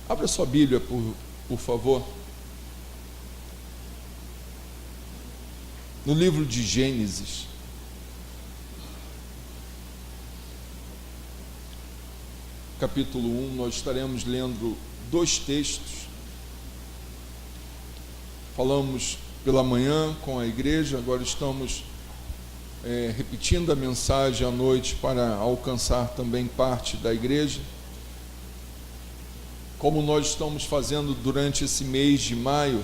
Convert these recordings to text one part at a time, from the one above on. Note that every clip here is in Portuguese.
Abra sua Bíblia, por favor. No livro de Gênesis. Capítulo 1, nós estaremos lendo 2 textos. Falamos pela manhã com a igreja, agora estamos repetindo a mensagem à noite para alcançar também parte da igreja. Como nós estamos fazendo durante esse mês de maio,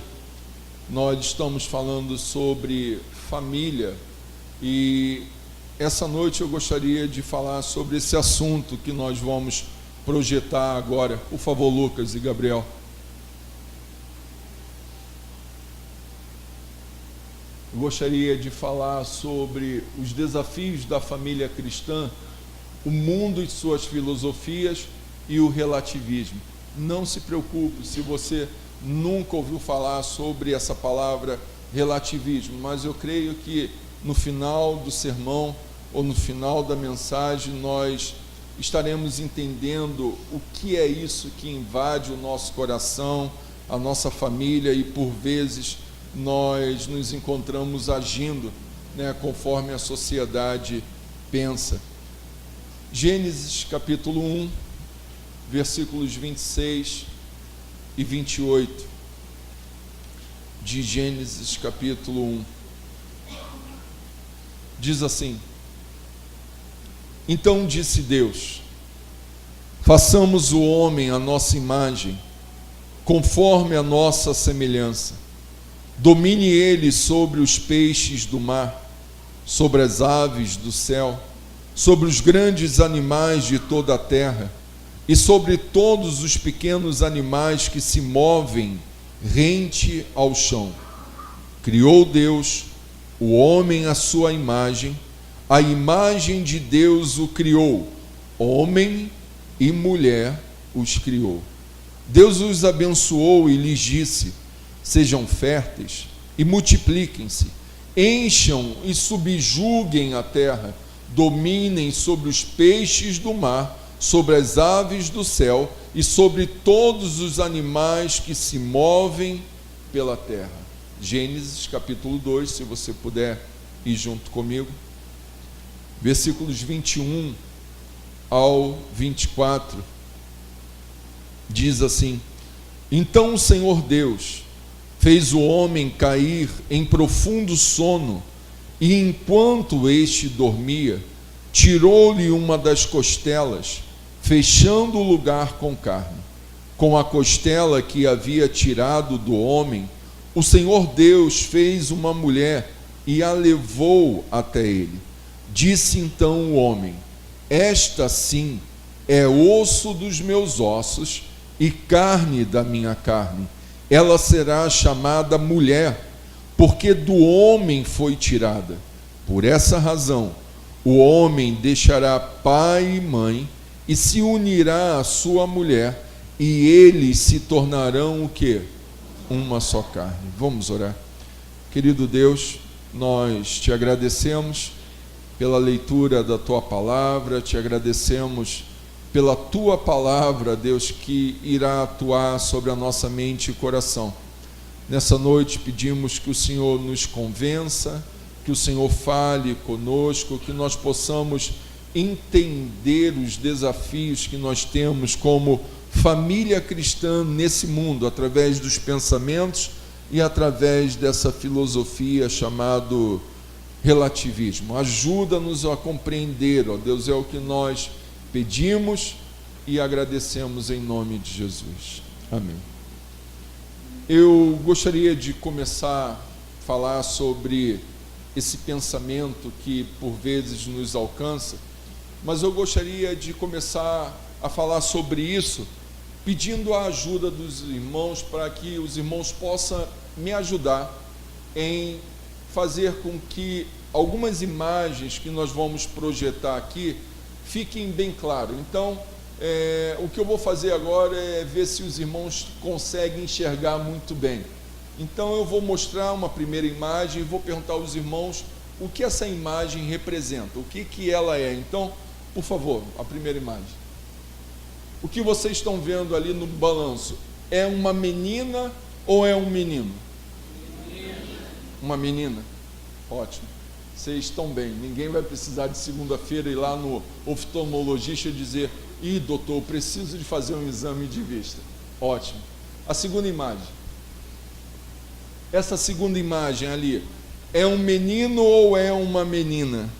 nós estamos falando sobre família, e essa noite eu gostaria de falar sobre esse assunto que nós vamos projetar agora. Por favor, Lucas e Gabriel. Eu gostaria de falar sobre os desafios da família cristã, o mundo e suas filosofias e o relativismo. Não se preocupe se você nunca ouviu falar sobre essa palavra relativismo, mas eu creio que no final do sermão ou no final da mensagem nós estaremos entendendo o que é isso que invade o nosso coração, a nossa família, e por vezes nós nos encontramos agindo, conforme a sociedade pensa. Gênesis capítulo 1, versículos 26 e 28, de Gênesis capítulo 1, diz assim: Então disse Deus: façamos o homem à nossa imagem, conforme a nossa semelhança. Domine ele sobre os peixes do mar, sobre as aves do céu, sobre os grandes animais de toda a terra, e sobre todos os pequenos animais que se movem rente ao chão. Criou Deus o homem à sua imagem, a imagem de Deus o criou, homem e mulher os criou. Deus os abençoou e lhes disse: sejam férteis e multipliquem-se, encham e subjuguem a terra, dominem sobre os peixes do mar, sobre as aves do céu e sobre todos os animais que se movem pela terra. Gênesis capítulo 2, se você puder ir junto comigo, versículos 21 ao 24, diz assim: Então o Senhor Deus fez o homem cair em profundo sono, e enquanto este dormia, tirou-lhe uma das costelas, fechando o lugar com carne. Com a costela que havia tirado do homem, o Senhor Deus fez uma mulher e a levou até ele. Disse então o homem: esta sim é osso dos meus ossos e carne da minha carne. Ela será chamada mulher, porque do homem foi tirada. Por essa razão, o homem deixará pai e mãe e se unirá à sua mulher, e eles se tornarão o quê? Uma só carne. Vamos orar. Querido Deus, nós te agradecemos pela leitura da tua palavra, te agradecemos pela tua palavra, Deus, que irá atuar sobre a nossa mente e coração. Nessa noite pedimos que o Senhor nos convença, que o Senhor fale conosco, que nós possamos entender os desafios que nós temos como família cristã nesse mundo, através dos pensamentos e através dessa filosofia chamada relativismo. Ajuda-nos a compreender, ó Deus, é o que nós pedimos e agradecemos em nome de Jesus. Amém. Eu gostaria de começar a falar sobre esse pensamento que por vezes nos alcança, mas eu gostaria de começar a falar sobre isso pedindo a ajuda dos irmãos, para que os irmãos possam me ajudar em fazer com que algumas imagens que nós vamos projetar aqui fiquem bem claro. Então, o que eu vou fazer agora é ver se os irmãos conseguem enxergar muito bem. Então eu vou mostrar uma primeira imagem e vou perguntar aos irmãos o que essa imagem representa, o que ela é. Então, por favor, a primeira imagem. O que vocês estão vendo ali no balanço, é uma menina ou é um menino? Uma menina. Ótimo. Vocês estão bem. Ninguém vai precisar de segunda-feira ir lá no oftalmologista e dizer: ih, doutor, eu preciso de fazer um exame de vista. Ótimo. A segunda imagem. Essa segunda imagem ali, é um menino ou é uma menina?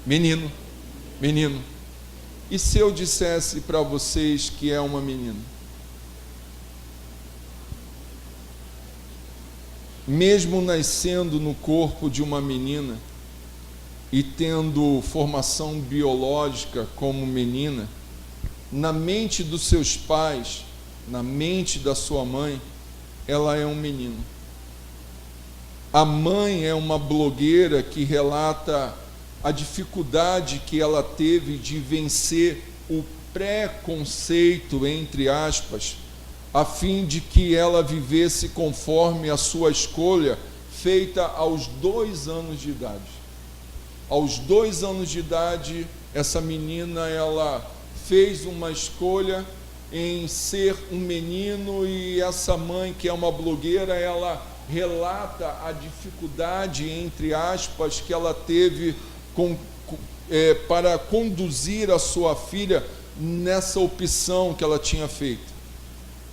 Menino. Menino. E se eu dissesse para vocês que é uma menina? Mesmo nascendo no corpo de uma menina e tendo formação biológica como menina, na mente dos seus pais, na mente da sua mãe, ela é um menino. A mãe é uma blogueira que relata a dificuldade que ela teve de vencer o preconceito, entre aspas, a fim de que ela vivesse conforme a sua escolha, feita aos 2 anos de idade. Aos 2 anos de idade, essa menina, ela fez uma escolha em ser um menino, e essa mãe, que é uma blogueira, ela relata a dificuldade, entre aspas, que ela teve para conduzir a sua filha nessa opção que ela tinha feito.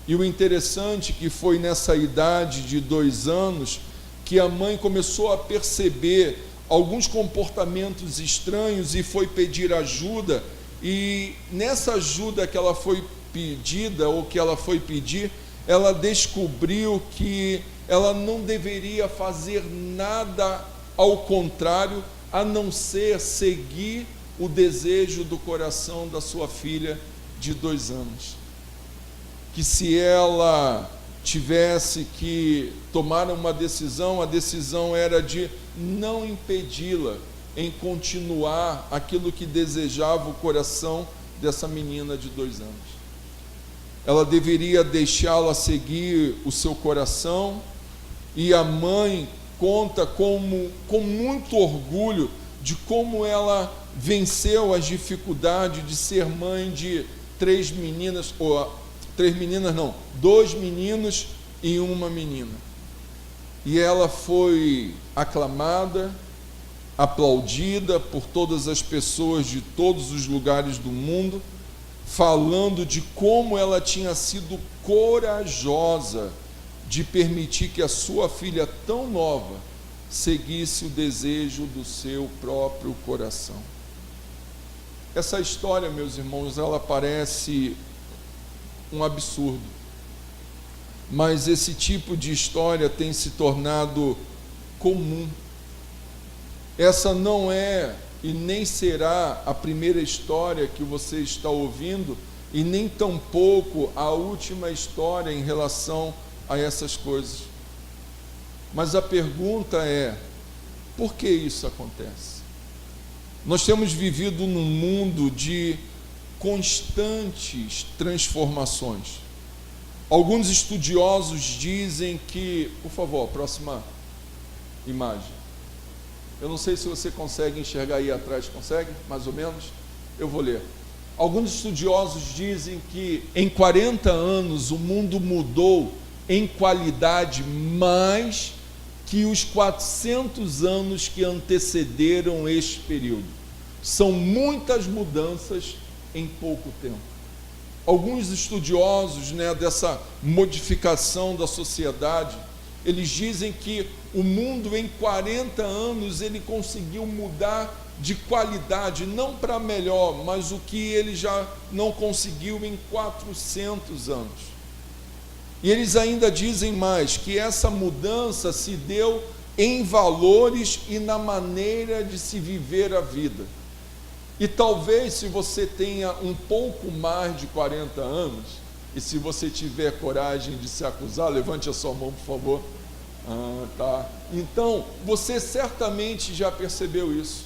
E o interessante que foi nessa idade de 2 anos que a mãe começou a perceber alguns comportamentos estranhos e foi pedir ajuda, e nessa ajuda que ela foi pedida, ou que ela foi pedir, ela descobriu que ela não deveria fazer nada ao contrário, a não ser seguir o desejo do coração da sua filha de 2 anos. Que se ela tivesse que tomar uma decisão, a decisão era de não impedi-la em continuar aquilo que desejava o coração dessa menina de 2 anos. Ela deveria deixá-la seguir o seu coração, e a mãe conta com muito orgulho de como ela venceu as dificuldades de ser mãe de 3 meninas, ou 3 meninas não, 2 meninos e uma menina. E ela foi aclamada, aplaudida por todas as pessoas de todos os lugares do mundo, falando de como ela tinha sido corajosa de permitir que a sua filha tão nova seguisse o desejo do seu próprio coração. Essa história, meus irmãos, ela parece um absurdo, mas esse tipo de história tem se tornado comum. Essa não é e nem será a primeira história que você está ouvindo, e nem tampouco a última história em relação a essas coisas. Mas a pergunta é: por que isso acontece? Nós temos vivido num mundo de constantes transformações. Alguns estudiosos dizem que, por favor, próxima imagem. Eu não sei se você consegue enxergar aí atrás, consegue? Mais ou menos? Eu vou ler. Alguns estudiosos dizem que em 40 anos o mundo mudou em qualidade mais que os 400 anos que antecederam este período. São muitas mudanças em pouco tempo. Alguns estudiosos, dessa modificação da sociedade, eles dizem que o mundo em 40 anos ele conseguiu mudar de qualidade, não para melhor, mas o que ele já não conseguiu em 400 anos. E eles ainda dizem mais, que essa mudança se deu em valores e na maneira de se viver a vida. E talvez, se você tenha um pouco mais de 40 anos, e se você tiver coragem de se acusar, levante a sua mão, por favor. Tá. Então, você certamente já percebeu isso.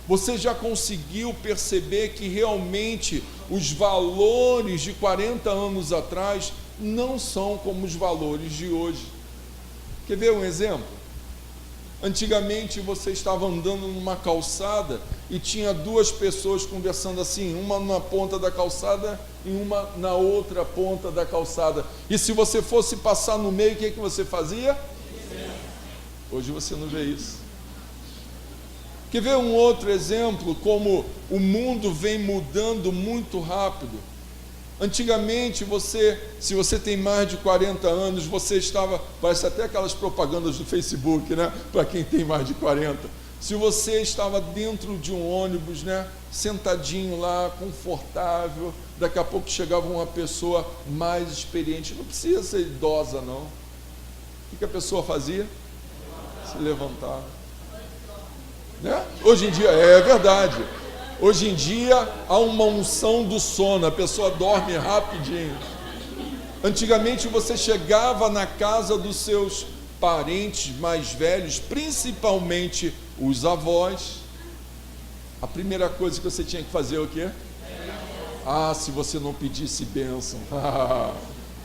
Você já conseguiu perceber que realmente os valores de 40 anos atrás não são como os valores de hoje. Quer ver um exemplo? Antigamente você estava andando numa calçada e tinha duas pessoas conversando assim, uma na ponta da calçada e uma na outra ponta da calçada. E se você fosse passar no meio, o que você fazia? Hoje você não vê isso. Quer ver um outro exemplo, como o mundo vem mudando muito rápido? Antigamente, se você tem mais de 40 anos, você estava, parece até aquelas propagandas do Facebook, né? Para quem tem mais de 40. Se você estava dentro de um ônibus, né? Sentadinho lá, confortável, daqui a pouco chegava uma pessoa mais experiente, não precisa ser idosa não. O que a pessoa fazia? Se levantava. Né? Hoje em dia, é verdade. Hoje em dia há uma unção do sono, a pessoa dorme rapidinho. Antigamente você chegava na casa dos seus parentes mais velhos, principalmente os avós. A primeira coisa que você tinha que fazer é o quê? Se você não pedisse bênção.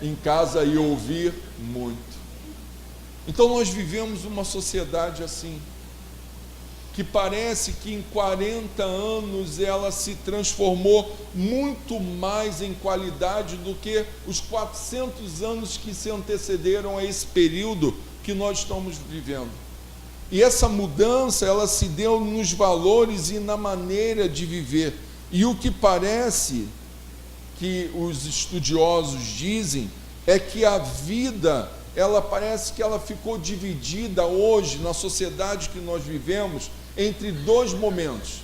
Em casa ia ouvir muito. Então nós vivemos uma sociedade assim, que parece que em 40 anos ela se transformou muito mais em qualidade do que os 400 anos que se antecederam a esse período que nós estamos vivendo. E essa mudança, ela se deu nos valores e na maneira de viver. E o que parece que os estudiosos dizem é que a vida, ela parece que ela ficou dividida hoje, na sociedade que nós vivemos, entre dois momentos.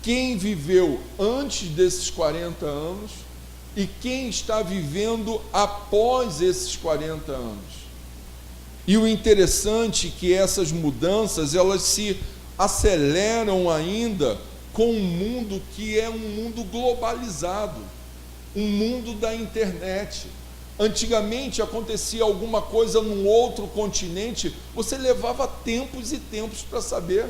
Quem viveu antes desses 40 anos e quem está vivendo após esses 40 anos. E o interessante é que essas mudanças, elas se aceleram ainda com um mundo que é um mundo globalizado, um mundo da internet. Antigamente acontecia alguma coisa num outro continente, você levava tempos e tempos para saber.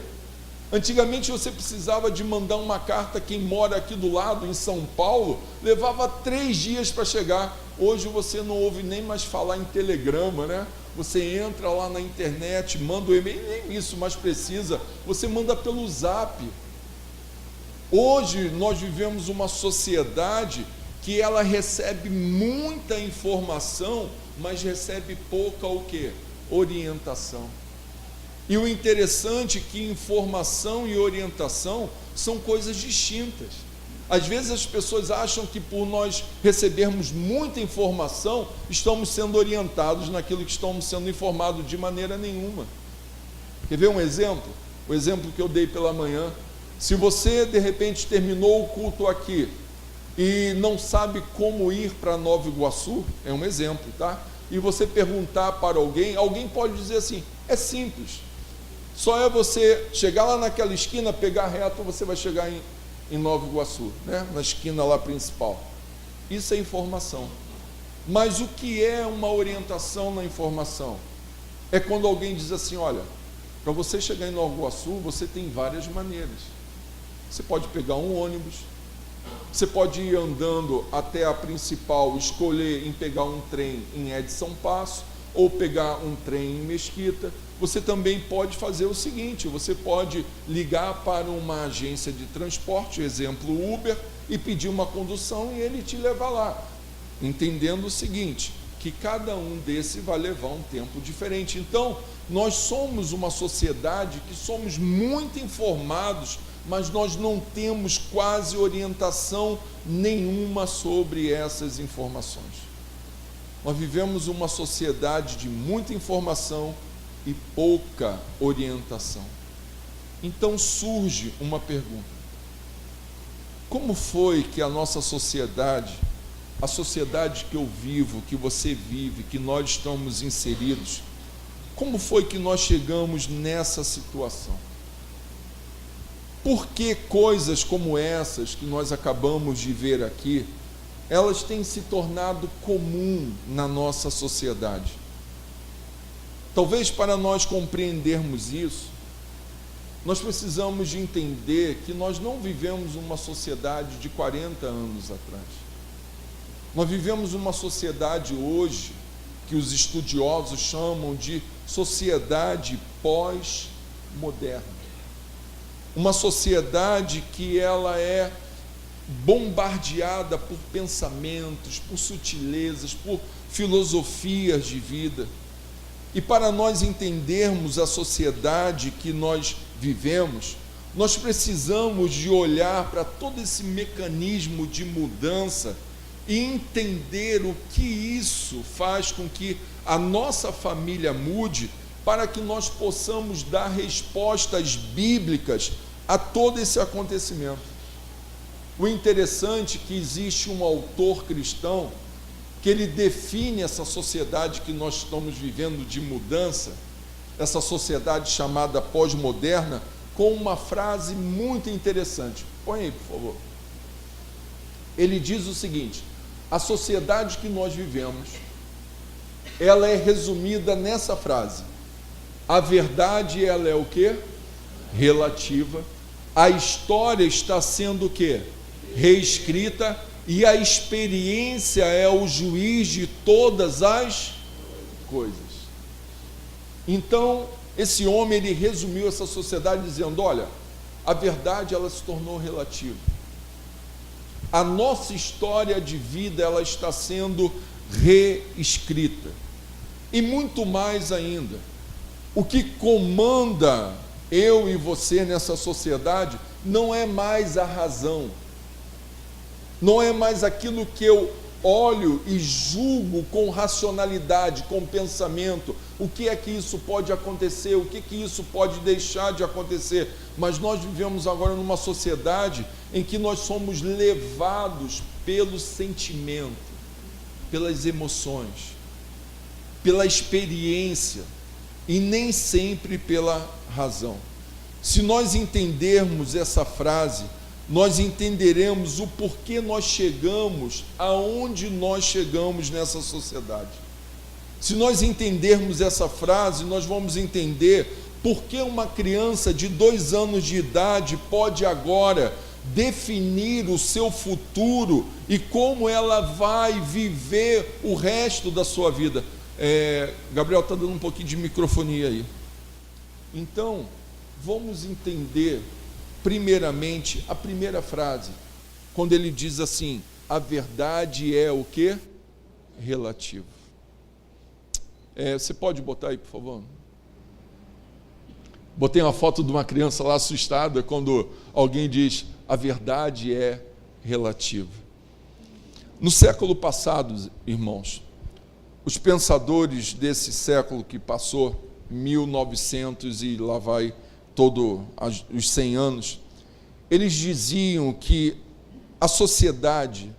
Antigamente você precisava de mandar uma carta, quem mora aqui do lado, em São Paulo, levava 3 dias para chegar. Hoje você não ouve nem mais falar em telegrama, né? Você entra lá na internet, manda o e-mail, nem isso mais precisa, você manda pelo Zap. Hoje nós vivemos uma sociedade que ela recebe muita informação, mas recebe pouca o quê? Orientação. E o interessante é que informação e orientação são coisas distintas. Às vezes as pessoas acham que por nós recebermos muita informação, estamos sendo orientados naquilo que estamos sendo informados, de maneira nenhuma. Quer ver um exemplo? O exemplo que eu dei pela manhã. Se você de repente terminou o culto aqui e não sabe como ir para Nova Iguaçu, é um exemplo, tá? E você perguntar para alguém, alguém pode dizer assim, é simples, só é você chegar lá naquela esquina, pegar reto, você vai chegar em Nova Iguaçu, né? Na esquina lá principal. Isso é informação. Mas o que é uma orientação na informação? É quando alguém diz assim, olha, para você chegar em Nova Iguaçu, você tem várias maneiras. Você pode pegar um ônibus, você pode ir andando até a principal, escolher em pegar um trem em Edson Passo, ou pegar um trem em Mesquita. Você também pode fazer o seguinte, você pode ligar para uma agência de transporte, exemplo Uber, e pedir uma condução e ele te levar lá, entendendo o seguinte, que cada um desse vai levar um tempo diferente. Então, nós somos uma sociedade que somos muito informados, mas nós não temos quase orientação nenhuma sobre essas informações. Nós vivemos uma sociedade de muita informação e pouca orientação. Então surge uma pergunta: como foi que a nossa sociedade, a sociedade que eu vivo, que você vive, que nós estamos inseridos, como foi que nós chegamos nessa situação? Por que coisas como essas que nós acabamos de ver aqui, elas têm se tornado comum na nossa sociedade? Talvez para nós compreendermos isso, nós precisamos de entender que nós não vivemos uma sociedade de 40 anos atrás. Nós vivemos uma sociedade hoje que os estudiosos chamam de sociedade pós-moderna. Uma sociedade que ela é bombardeada por pensamentos, por sutilezas, por filosofias de vida. E para nós entendermos a sociedade que nós vivemos, nós precisamos de olhar para todo esse mecanismo de mudança e entender o que isso faz com que a nossa família mude, para que nós possamos dar respostas bíblicas a todo esse acontecimento. O interessante é que existe um autor cristão que ele define essa sociedade que nós estamos vivendo de mudança, essa sociedade chamada pós-moderna, com uma frase muito interessante. Põe aí, por favor. Ele diz o seguinte: a sociedade que nós vivemos, ela é resumida nessa frase: a verdade, ela é o quê? Relativa. A história está sendo o quê? Reescrita, e a experiência é o juiz de todas as coisas. Então, esse homem, ele resumiu essa sociedade dizendo: olha, a verdade, ela se tornou relativa. A nossa história de vida, ela está sendo reescrita. E muito mais ainda, o que comanda eu e você nessa sociedade não é mais a razão, não é mais aquilo que eu olho e julgo com racionalidade, com pensamento, o que é que isso pode acontecer, o que que isso pode deixar de acontecer, mas nós vivemos agora numa sociedade em que nós somos levados pelo sentimento, pelas emoções, pela experiência, e nem sempre pela razão. Se nós entendermos essa frase, nós entenderemos o porquê nós chegamos aonde nós chegamos nessa sociedade. Se nós entendermos essa frase, nós vamos entender por que uma criança de 2 anos de idade pode agora definir o seu futuro e como ela vai viver o resto da sua vida. Gabriel está dando um pouquinho de microfonia aí. Então, vamos entender primeiramente a primeira frase, quando ele diz assim: a verdade é o quê? Relativo. Você pode botar aí, por favor? Botei uma foto de uma criança lá assustada quando alguém diz: a verdade é relativa. No século passado, irmãos, os pensadores desse século que passou, 1900 e lá vai todos os 100 anos, eles diziam que a sociedade,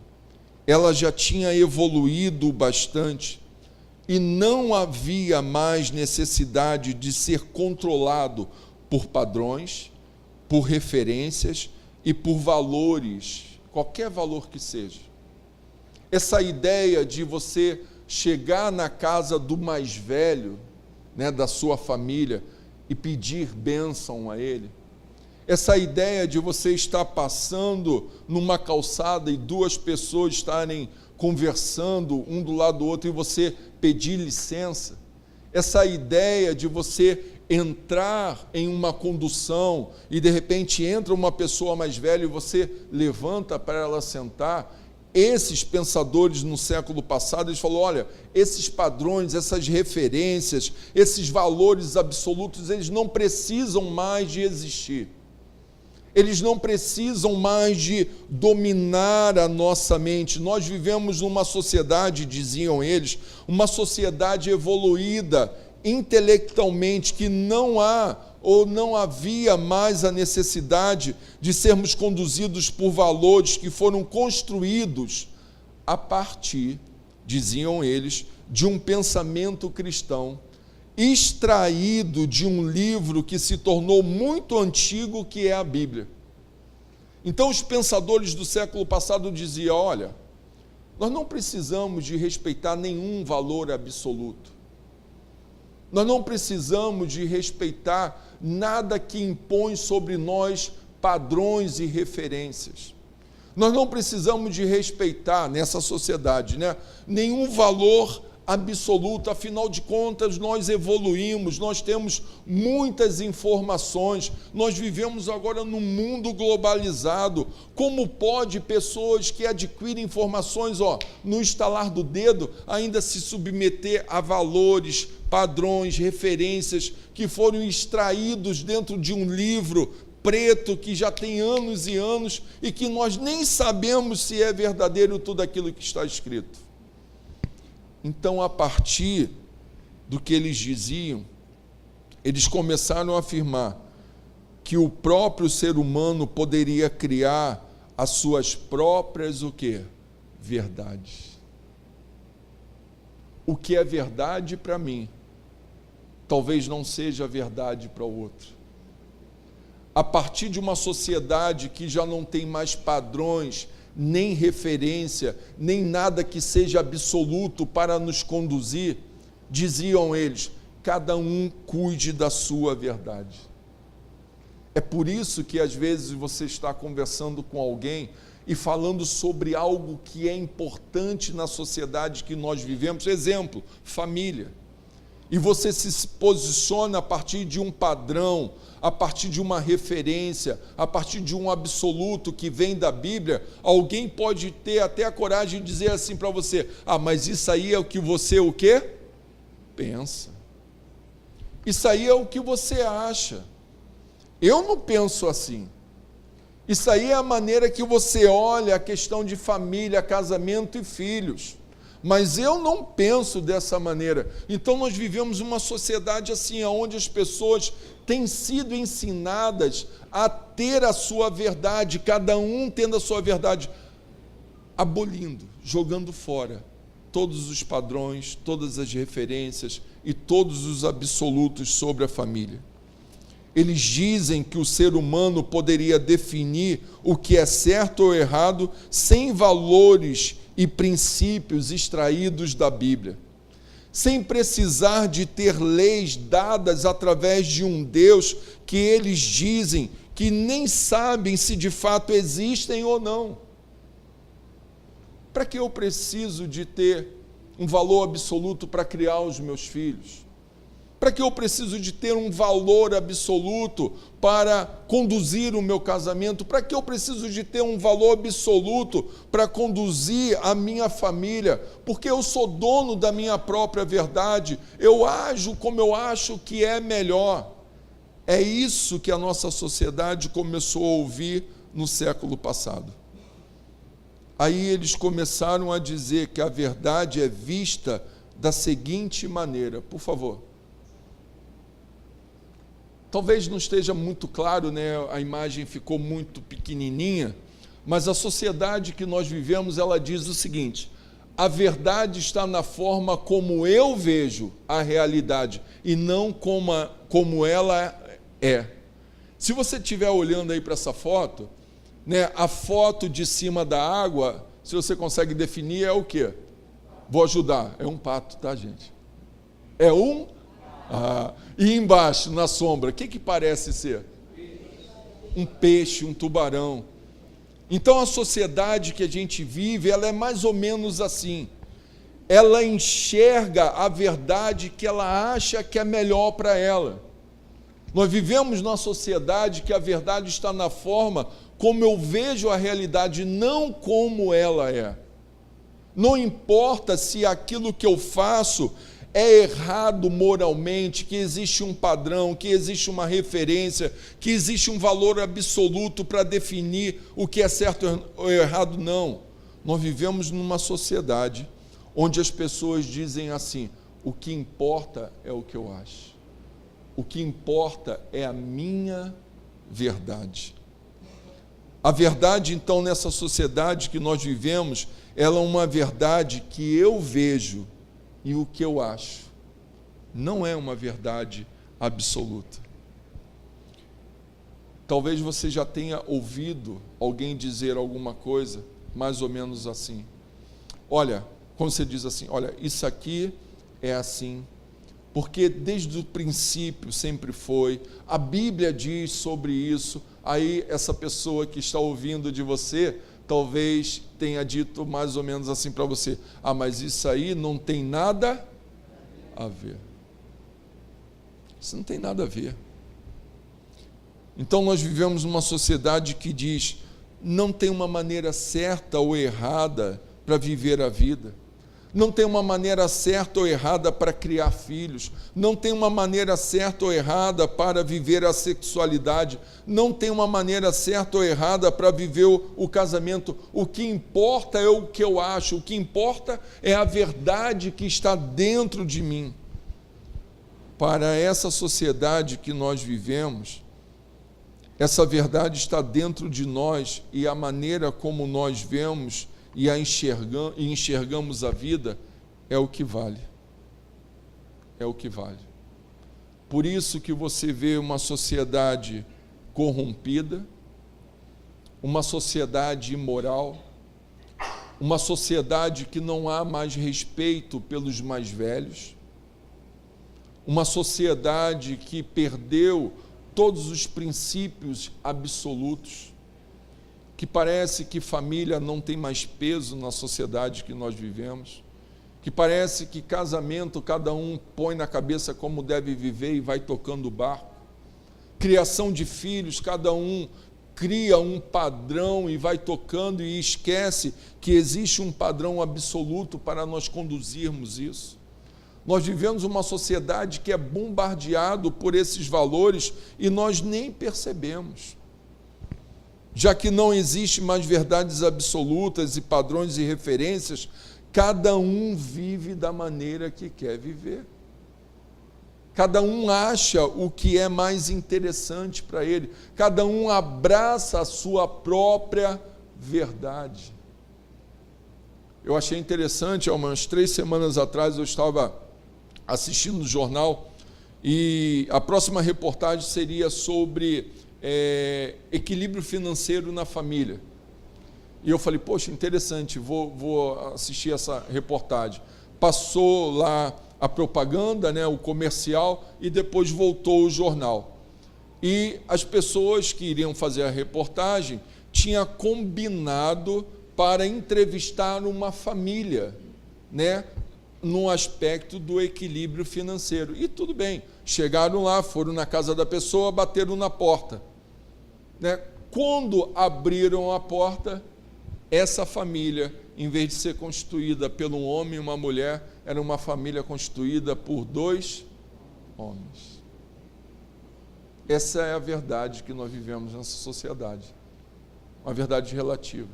ela já tinha evoluído bastante e não havia mais necessidade de ser controlado por padrões, por referências e por valores, qualquer valor que seja. Essa ideia de você chegar na casa do mais velho, da sua família, e pedir bênção a ele, essa ideia de você estar passando numa calçada e 2 pessoas estarem conversando um do lado do outro e você pedir licença, essa ideia de você entrar em uma condução e de repente entra uma pessoa mais velha e você levanta para ela sentar. Esses pensadores no século passado, eles falaram: olha, esses padrões, essas referências, esses valores absolutos, eles não precisam mais de existir. Eles não precisam mais de dominar a nossa mente. Nós vivemos numa sociedade, diziam eles, uma sociedade evoluída intelectualmente, que não há ou não havia mais a necessidade de sermos conduzidos por valores que foram construídos a partir, diziam eles, de um pensamento cristão, extraído de um livro que se tornou muito antigo, que é a Bíblia. Então, os pensadores do século passado diziam: olha, nós não precisamos de respeitar nenhum valor absoluto. Nós não precisamos de respeitar nada que impõe sobre nós padrões e referências. Nós não precisamos de respeitar nessa sociedade, nenhum valor absoluta. Afinal de contas, nós evoluímos, nós temos muitas informações, nós vivemos agora num mundo globalizado. Como pode pessoas que adquirem informações no estalar do dedo ainda se submeter a valores, padrões, referências que foram extraídos dentro de um livro preto que já tem anos e anos e que nós nem sabemos se é verdadeiro tudo aquilo que está escrito? Então, a partir do que eles diziam, eles começaram a afirmar que o próprio ser humano poderia criar as suas próprias verdades. O que é verdade para mim, talvez não seja verdade para o outro. A partir de uma sociedade que já não tem mais padrões, nem referência, nem nada que seja absoluto para nos conduzir, diziam eles, cada um cuide da sua verdade. É por isso que às vezes você está conversando com alguém e falando sobre algo que é importante na sociedade que nós vivemos, exemplo, família. E você se posiciona a partir de um padrão, a partir de uma referência, a partir de um absoluto que vem da Bíblia. Alguém pode ter até a coragem de dizer assim para você, mas isso aí é o que você pensa. Isso aí é o que você acha. Eu não penso assim. Isso aí é a maneira que você olha a questão de família, casamento e filhos. Mas eu não penso dessa maneira. Então nós vivemos uma sociedade assim, onde as pessoas têm sido ensinadas a ter a sua verdade, cada um tendo a sua verdade, abolindo, jogando fora todos os padrões, todas as referências e todos os absolutos sobre a família. Eles dizem que o ser humano poderia definir o que é certo ou errado sem valores e princípios extraídos da Bíblia, sem precisar de ter leis dadas através de um Deus que eles dizem que nem sabem se de fato existem ou não. Para que eu preciso de ter um valor absoluto para criar os meus filhos? Para que eu preciso de ter um valor absoluto para conduzir o meu casamento? Para que eu preciso de ter um valor absoluto para conduzir a minha família? Porque eu sou dono da minha própria verdade, eu ajo como eu acho que é melhor. É isso que a nossa sociedade começou a ouvir no século passado. Aí eles começaram a dizer que a verdade é vista da seguinte maneira, por favor. Talvez não esteja muito claro, a imagem ficou muito pequenininha, mas a sociedade que nós vivemos, ela diz o seguinte: a verdade está na forma como eu vejo a realidade e não como ela é. Se você estiver olhando aí para essa foto, a foto de cima da água, se você consegue definir, é o quê? Vou ajudar, é um pato, tá, gente? É um e embaixo, na sombra, o que parece ser? Um peixe, um tubarão. Então a sociedade que a gente vive, ela é mais ou menos assim. Ela enxerga a verdade que ela acha que é melhor para ela. Nós vivemos numa sociedade que a verdade está na forma como eu vejo a realidade, não como ela é. Não importa se aquilo que eu faço é errado moralmente, que existe um padrão, que existe uma referência, que existe um valor absoluto para definir o que é certo ou errado, não. Nós vivemos numa sociedade onde as pessoas dizem assim, o que importa é o que eu acho. O que importa é a minha verdade. A verdade, então, nessa sociedade que nós vivemos, ela é uma verdade que eu vejo e o que eu acho. Não é uma verdade absoluta. Talvez você já tenha ouvido alguém dizer alguma coisa mais ou menos assim. Olha, quando você diz assim, olha, isso aqui é assim, porque desde o princípio sempre foi, a Bíblia diz sobre isso, aí essa pessoa que está ouvindo de você talvez tenha dito mais ou menos assim para você: ah, mas isso aí não tem nada a ver. Isso não tem nada a ver. Então nós vivemos numa sociedade que diz: não tem uma maneira certa ou errada para viver a vida. Não tem uma maneira certa ou errada para criar filhos. Não tem uma maneira certa ou errada para viver a sexualidade. Não tem uma maneira certa ou errada para viver o casamento. O que importa é o que eu acho. O que importa é a verdade que está dentro de mim. Para essa sociedade que nós vivemos, essa verdade está dentro de nós, e a maneira como nós vemos e enxergamos a vida é o que vale. É o que vale. Por isso que você vê uma sociedade corrompida, uma sociedade imoral, uma sociedade que não há mais respeito pelos mais velhos, uma sociedade que perdeu todos os princípios absolutos, que parece que família não tem mais peso na sociedade que nós vivemos, que parece que casamento cada um põe na cabeça como deve viver e vai tocando o barco, criação de filhos, cada um cria um padrão e vai tocando e esquece que existe um padrão absoluto para nós conduzirmos isso. Nós vivemos uma sociedade que é bombardeado por esses valores e nós nem percebemos. Já que não existe mais verdades absolutas e padrões e referências, cada um vive da maneira que quer viver. Cada um acha o que é mais interessante para ele. Cada um abraça a sua própria verdade. Eu achei interessante, há umas 3 semanas atrás, eu estava assistindo o jornal e a próxima reportagem seria sobre equilíbrio financeiro na família. E eu falei: poxa, interessante, vou assistir essa reportagem. Passou lá a propaganda, né, o comercial, e depois voltou o jornal. E as pessoas que iriam fazer a reportagem tinham combinado para entrevistar uma família, né, no aspecto do equilíbrio financeiro. E tudo bem, chegaram lá, foram na casa da pessoa, bateram na porta. Né? Quando abriram a porta, essa família, em vez de ser constituída por um homem e uma mulher, era uma família constituída por 2 homens. Essa é a verdade que nós vivemos nessa sociedade, uma verdade relativa.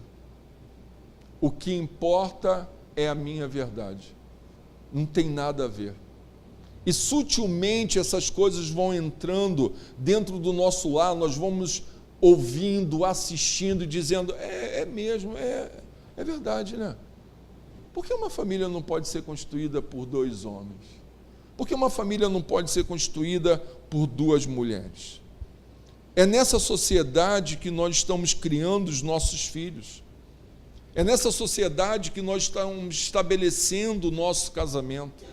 O que importa é a minha verdade, não tem nada a ver. E sutilmente essas coisas vão entrando dentro do nosso lar, nós vamos ouvindo, assistindo e dizendo: é mesmo, é verdade, né? Por que uma família não pode ser constituída por 2 homens? Por que uma família não pode ser constituída por 2 mulheres? É nessa sociedade que nós estamos criando os nossos filhos. É nessa sociedade que nós estamos estabelecendo o nosso casamento.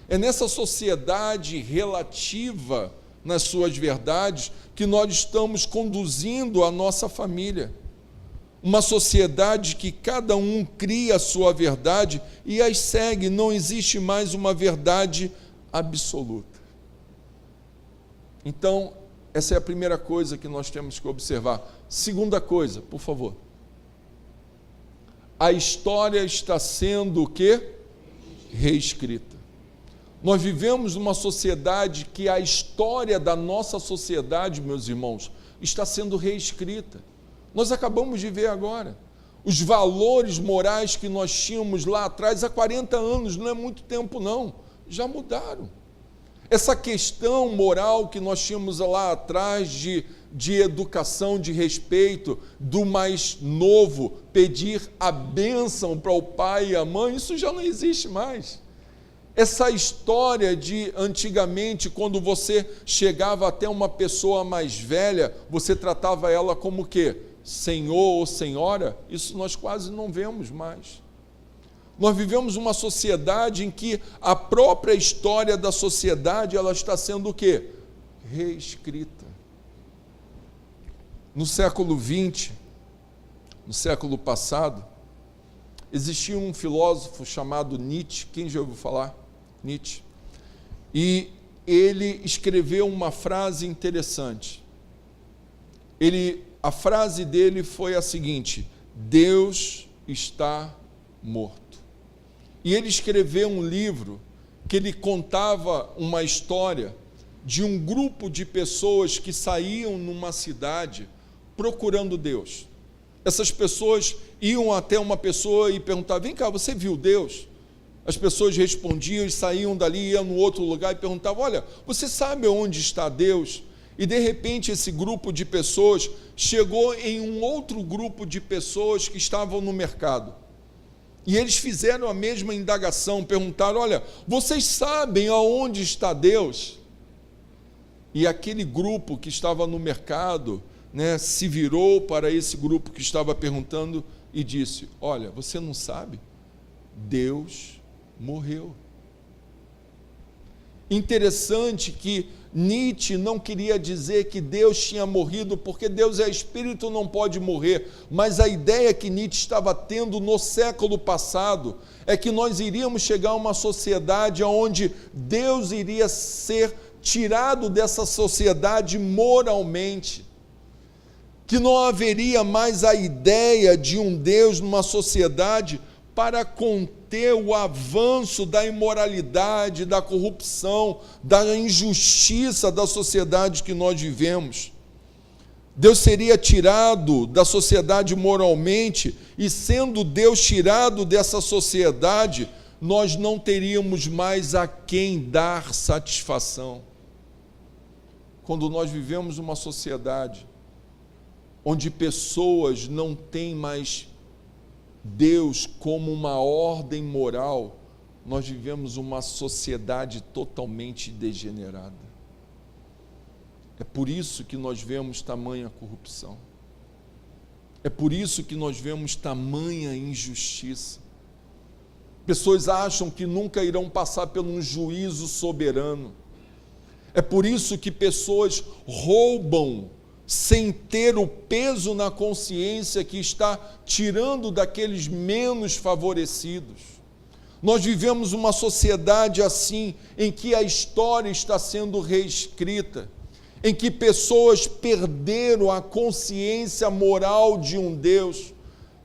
É nessa sociedade relativa nas suas verdades que nós estamos conduzindo a nossa família. Uma sociedade que cada um cria a sua verdade e as segue, não existe mais uma verdade absoluta. Então, essa é a primeira coisa que nós temos que observar. Segunda coisa, por favor. A história está sendo o quê? Reescrita. Nós vivemos numa sociedade que a história da nossa sociedade, meus irmãos, está sendo reescrita. Nós acabamos de ver agora. Os valores morais que nós tínhamos lá atrás, há 40 anos, não é muito tempo não, já mudaram. Essa questão moral que nós tínhamos lá atrás de educação, de respeito, do mais novo pedir a bênção para o pai e a mãe, isso já não existe mais. Essa história de antigamente, quando você chegava até uma pessoa mais velha, você tratava ela como o quê? Senhor ou senhora? Isso nós quase não vemos mais. Nós vivemos uma sociedade em que a própria história da sociedade ela está sendo o quê? Reescrita. No século XX, no século passado, existia um filósofo chamado Nietzsche. Quem já ouviu falar? Nietzsche. E ele escreveu uma frase interessante. A frase dele foi a seguinte: Deus está morto. E ele escreveu um livro que ele contava uma história de um grupo de pessoas que saíam numa cidade procurando Deus. Essas pessoas iam até uma pessoa e perguntavam: vem cá, você viu Deus? As pessoas respondiam e saíam dali, iam no outro lugar e perguntavam: olha, você sabe onde está Deus? E de repente esse grupo de pessoas chegou em um outro grupo de pessoas que estavam no mercado. E eles fizeram a mesma indagação, perguntaram: olha, vocês sabem aonde está Deus? E aquele grupo que estava no mercado, se virou para esse grupo que estava perguntando e disse: olha, você não sabe? Deus morreu. Interessante que Nietzsche não queria dizer que Deus tinha morrido, porque Deus é espírito, não pode morrer, mas a ideia que Nietzsche estava tendo no século passado é que nós iríamos chegar a uma sociedade onde Deus iria ser tirado dessa sociedade moralmente, que não haveria mais a ideia de um Deus numa sociedade para conter o avanço da imoralidade, da corrupção, da injustiça da sociedade que nós vivemos. Deus seria tirado da sociedade moralmente, e sendo Deus tirado dessa sociedade, nós não teríamos mais a quem dar satisfação. Quando nós vivemos uma sociedade onde pessoas não têm mais Deus como uma ordem moral, nós vivemos uma sociedade totalmente degenerada. É por isso que nós vemos tamanha corrupção. É por isso que nós vemos tamanha injustiça. Pessoas acham que nunca irão passar por um juízo soberano. É por isso que pessoas roubam sem ter o peso na consciência que está tirando daqueles menos favorecidos. Nós vivemos uma sociedade assim, em que a história está sendo reescrita, em que pessoas perderam a consciência moral de um Deus,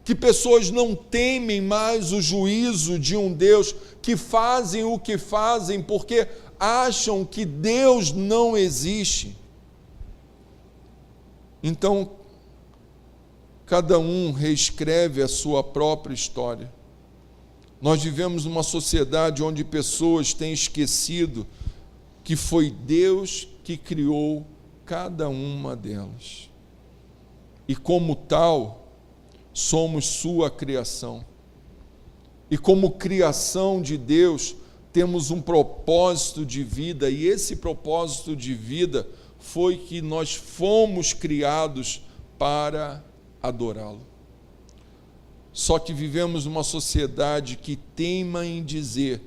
que pessoas não temem mais o juízo de um Deus, que fazem o que fazem porque acham que Deus não existe. Então, cada um reescreve a sua própria história. Nós vivemos numa sociedade onde pessoas têm esquecido que foi Deus que criou cada uma delas. E como tal, somos sua criação. E como criação de Deus, temos um propósito de vida, e esse propósito de vida foi que nós fomos criados para adorá-lo. Só que vivemos numa sociedade que teima em dizer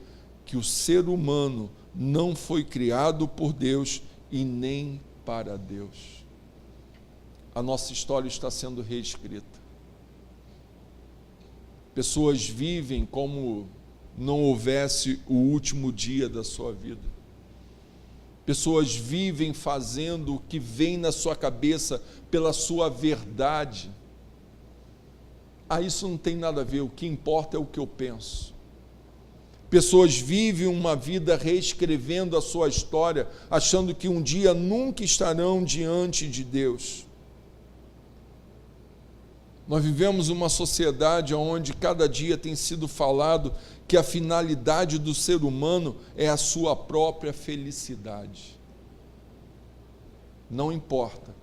que o ser humano não foi criado por Deus e nem para Deus. A nossa história está sendo reescrita. Pessoas vivem como não houvesse o último dia da sua vida. Pessoas vivem fazendo o que vem na sua cabeça pela sua verdade. Isso não tem nada a ver, o que importa é o que eu penso. Pessoas vivem uma vida reescrevendo a sua história, achando que um dia nunca estarão diante de Deus. Nós vivemos uma sociedade onde cada dia tem sido falado que a finalidade do ser humano é a sua própria felicidade. Não importa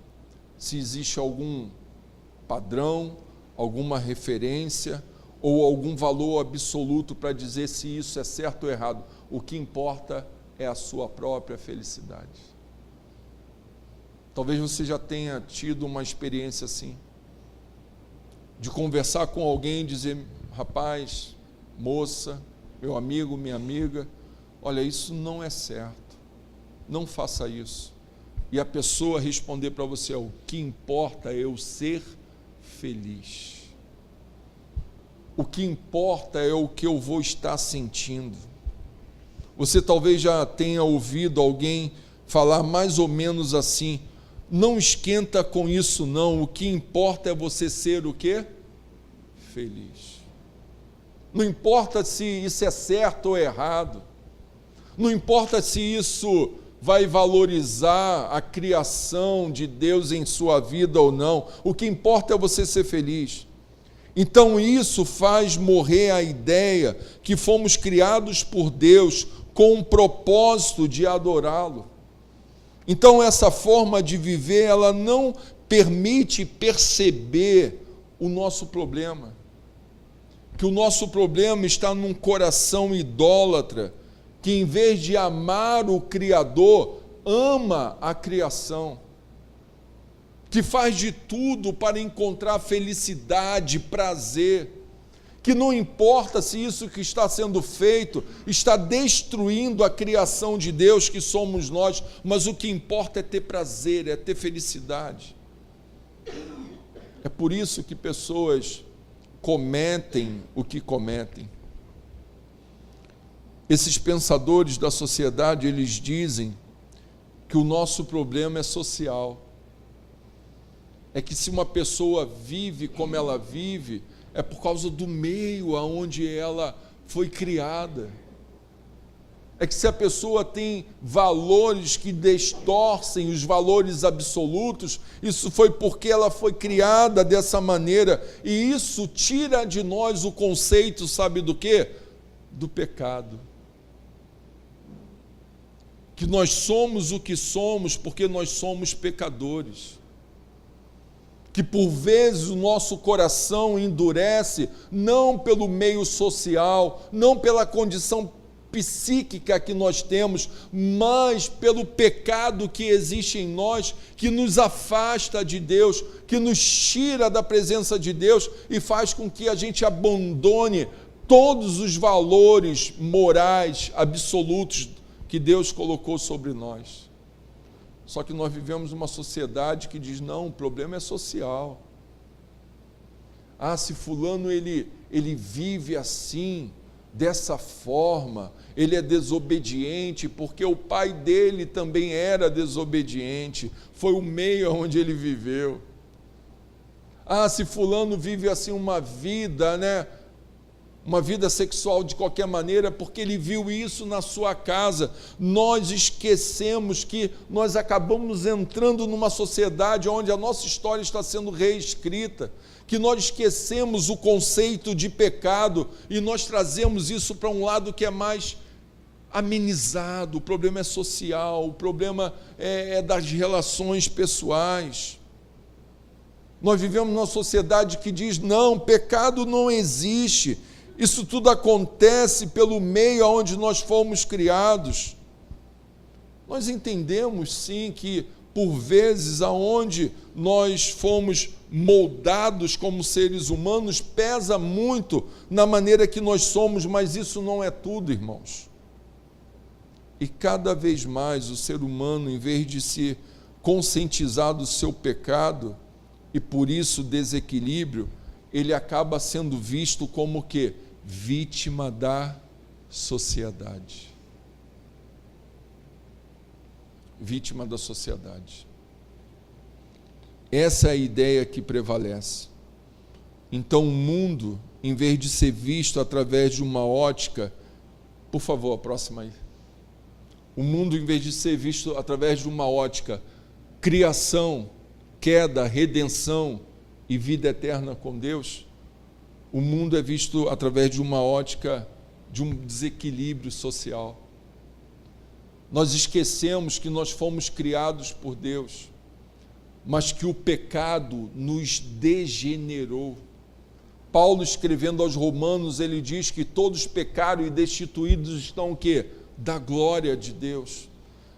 se existe algum padrão, alguma referência ou algum valor absoluto para dizer se isso é certo ou errado. O que importa é a sua própria felicidade. Talvez você já tenha tido uma experiência assim, de conversar com alguém e dizer: rapaz, moça, meu amigo, minha amiga, olha, isso não é certo, não faça isso. E a pessoa responder para você: o que importa é eu ser feliz. o que importa é o que eu vou estar sentindo. Você talvez já tenha ouvido alguém falar mais ou menos assim: não esquenta com isso não, o que importa é você ser o quê? Feliz. Não importa se isso é certo ou errado, não importa se isso vai valorizar a criação de Deus em sua vida ou não, o que importa é você ser feliz. Então isso faz morrer a ideia que fomos criados por Deus com o propósito de adorá-lo. Então essa forma de viver, ela não permite perceber o nosso problema. Que o nosso problema está num coração idólatra, que em vez de amar o Criador, ama a criação, que faz de tudo para encontrar felicidade, prazer, que não importa se isso que está sendo feito está destruindo a criação de Deus, que somos nós, mas o que importa é ter prazer, é ter felicidade. É por isso que pessoas cometem o que cometem. Esses pensadores da sociedade, eles dizem que o nosso problema é social. É que se uma pessoa vive como ela vive, é por causa do meio aonde ela foi criada. É que se a pessoa tem valores que distorcem os valores absolutos, isso foi porque ela foi criada dessa maneira, e isso tira de nós o conceito, sabe do quê? Do pecado. Que nós somos o que somos porque nós somos pecadores. Que por vezes o nosso coração endurece, não pelo meio social, não pela condição psíquica que nós temos, mas pelo pecado que existe em nós, que nos afasta de Deus, que nos tira da presença de Deus e faz com que a gente abandone todos os valores morais absolutos que Deus colocou sobre nós. Só que nós vivemos uma sociedade que diz: não, o problema é social. Ah, se fulano ele vive assim, dessa forma, ele é desobediente porque o pai dele também era desobediente, foi o meio onde ele viveu. Ah, se fulano vive assim uma vida, uma vida sexual de qualquer maneira, porque ele viu isso na sua casa. Nós esquecemos que nós acabamos entrando numa sociedade onde a nossa história está sendo reescrita, que nós esquecemos o conceito de pecado e nós trazemos isso para um lado que é mais amenizado. O problema é social, o problema é das relações pessoais. Nós vivemos numa sociedade que diz: não, pecado não existe. Isso tudo acontece pelo meio onde nós fomos criados. Nós entendemos, sim, que por vezes aonde nós fomos moldados como seres humanos pesa muito na maneira que nós somos, mas isso não é tudo, irmãos. E cada vez mais o ser humano, em vez de se conscientizar do seu pecado e por isso desequilíbrio, ele acaba sendo visto como o quê? Vítima da sociedade. Vítima da sociedade. Essa é a ideia que prevalece. Então o mundo, em vez de ser visto através de uma ótica, por favor, a próxima aí. O mundo, em vez de ser visto através de uma ótica, criação, queda, redenção e vida eterna com Deus, o mundo é visto através de uma ótica de um desequilíbrio social. Nós esquecemos que nós fomos criados por Deus, mas que o pecado nos degenerou. Paulo, escrevendo aos Romanos, ele diz que todos pecaram e destituídos estão o quê? Da glória de Deus.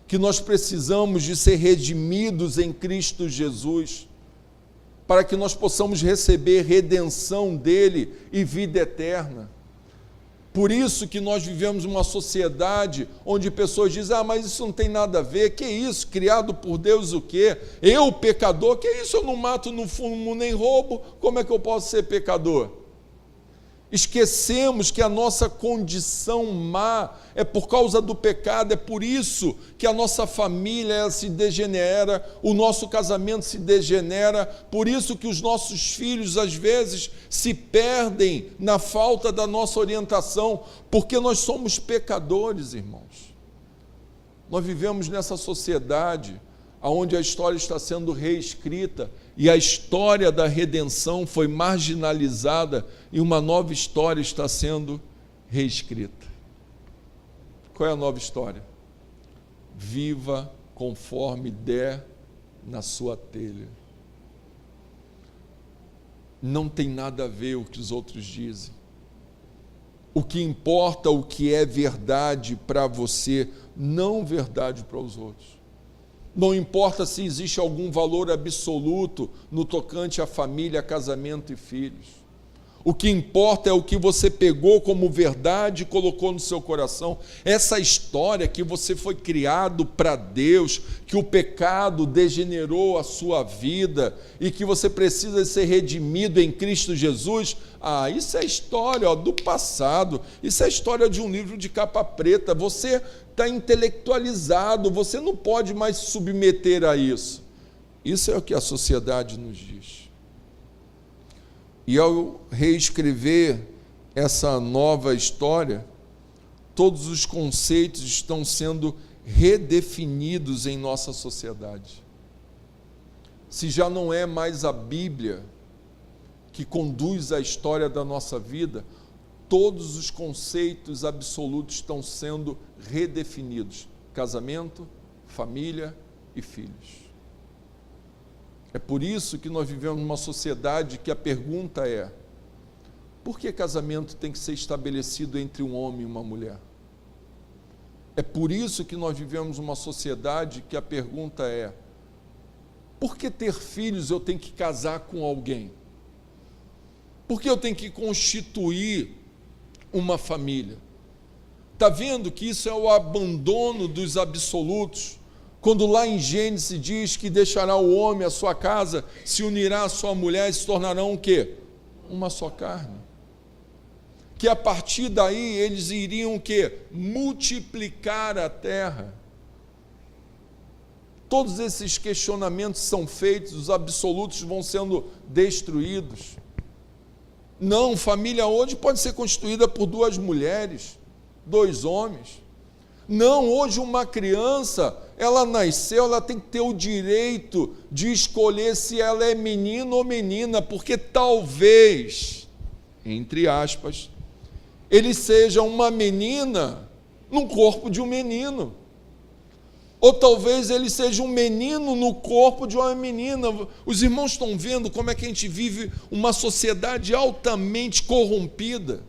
Que nós precisamos de ser redimidos em Cristo Jesus, para que nós possamos receber redenção dele e vida eterna. Por isso que nós vivemos uma sociedade onde pessoas dizem: ah, mas isso não tem nada a ver, que isso, criado por Deus o quê? Eu, pecador, que isso, eu não mato, não fumo, nem roubo, como é que eu posso ser pecador? Esquecemos que a nossa condição má é por causa do pecado, é por isso que a nossa família ela se degenera, o nosso casamento se degenera, por isso que os nossos filhos às vezes se perdem na falta da nossa orientação, porque nós somos pecadores, irmãos. Nós vivemos nessa sociedade onde a história está sendo reescrita e a história da redenção foi marginalizada e uma nova história está sendo reescrita. Qual é a nova história? Viva conforme der na sua telha. Não tem nada a ver o que os outros dizem. O que importa, o que é verdade para você, não verdade para os outros. Não importa se existe algum valor absoluto no tocante à família, casamento e filhos. O que importa é o que você pegou como verdade e colocou no seu coração. Essa história que você foi criado para Deus, que o pecado degenerou a sua vida e que você precisa ser redimido em Cristo Jesus, isso é história do passado, isso é história de um livro de capa preta. Você está intelectualizado, você não pode mais se submeter a isso. Isso é o que a sociedade nos diz. E ao reescrever essa nova história, todos os conceitos estão sendo redefinidos em nossa sociedade. Se já não é mais a Bíblia que conduz a história da nossa vida, todos os conceitos absolutos estão sendo redefinidos. Casamento, família e filhos. É por isso que nós vivemos numa sociedade que a pergunta é: por que casamento tem que ser estabelecido entre um homem e uma mulher? É por isso que nós vivemos numa sociedade que a pergunta é: por que ter filhos eu tenho que casar com alguém? Por que eu tenho que constituir uma família? Está vendo que isso é o abandono dos absolutos? Quando lá em Gênesis diz que deixará o homem a sua casa, se unirá à sua mulher e se tornarão o quê? Uma só carne. Que a partir daí eles iriam o quê? Multiplicar a terra. Todos esses questionamentos são feitos, os absolutos vão sendo destruídos. Não, família hoje pode ser constituída por 2 mulheres, 2 homens. Não, hoje uma criança, ela nasceu, ela tem que ter o direito de escolher se ela é menino ou menina, porque talvez, entre aspas, ele seja uma menina no corpo de um menino. Ou talvez ele seja um menino no corpo de uma menina. Os irmãos estão vendo como é que a gente vive uma sociedade altamente corrompida.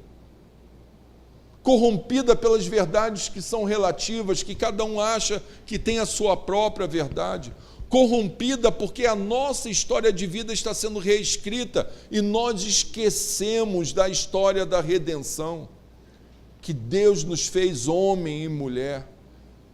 Corrompida pelas verdades que são relativas, que cada um acha que tem a sua própria verdade. Corrompida porque a nossa história de vida está sendo reescrita e nós esquecemos da história da redenção. Que Deus nos fez homem e mulher.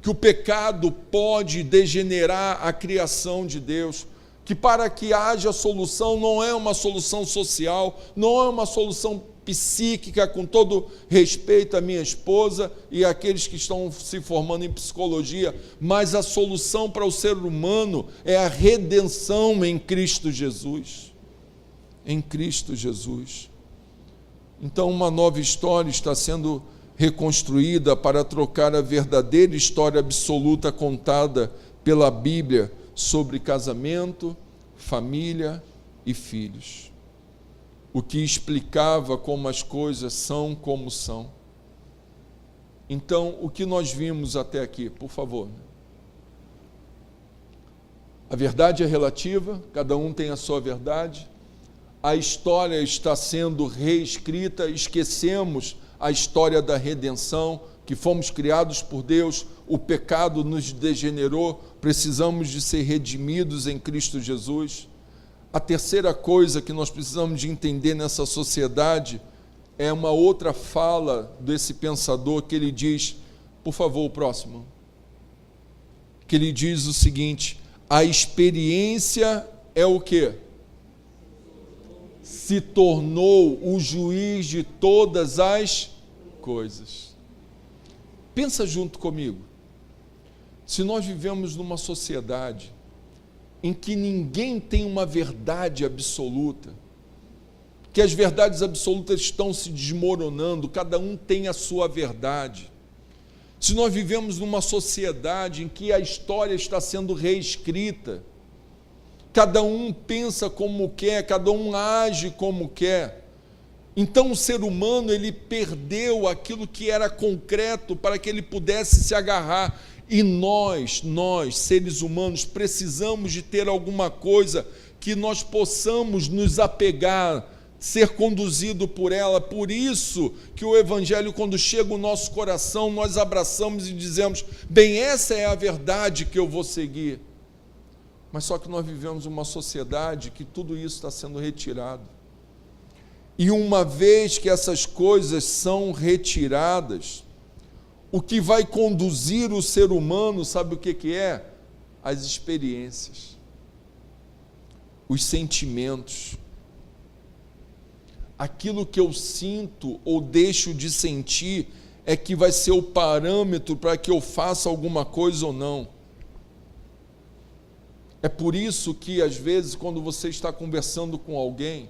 Que o pecado pode degenerar a criação de Deus, que para que haja solução não é uma solução social, não é uma solução psíquica, com todo respeito à minha esposa e àqueles que estão se formando em psicologia, mas a solução para o ser humano é a redenção em Cristo Jesus. Em Cristo Jesus. Então uma nova história está sendo reconstruída para trocar a verdadeira história absoluta contada pela Bíblia sobre casamento, família e filhos. O que explicava como as coisas são como são. Então, o que nós vimos até aqui, por favor? A verdade é relativa, cada um tem a sua verdade. A história está sendo reescrita, esquecemos a história da redenção, que fomos criados por Deus, o pecado nos degenerou, precisamos de ser redimidos em Cristo Jesus. A terceira coisa que nós precisamos de entender nessa sociedade é uma outra fala desse pensador que ele diz, por favor, o próximo, que ele diz o seguinte: a experiência é o quê? se tornou o juiz de todas as coisas. Pensa junto comigo. Se nós vivemos numa sociedade em que ninguém tem uma verdade absoluta, que as verdades absolutas estão se desmoronando, cada um tem a sua verdade. Se nós vivemos numa sociedade em que a história está sendo reescrita, cada um pensa como quer, cada um age como quer, então o ser humano ele perdeu aquilo que era concreto para que ele pudesse se agarrar. E nós, seres humanos, precisamos de ter alguma coisa que nós possamos nos apegar, ser conduzido por ela. Por isso que o Evangelho, quando chega ao nosso coração, nós abraçamos e dizemos, bem, essa é a verdade que eu vou seguir. Mas só que nós vivemos uma sociedade que tudo isso está sendo retirado. E uma vez que essas coisas são retiradas, o que vai conduzir o ser humano, sabe o que é? As experiências, os sentimentos. Aquilo que eu sinto ou deixo de sentir é que vai ser o parâmetro para que eu faça alguma coisa ou não. É por isso que, às vezes, quando você está conversando com alguém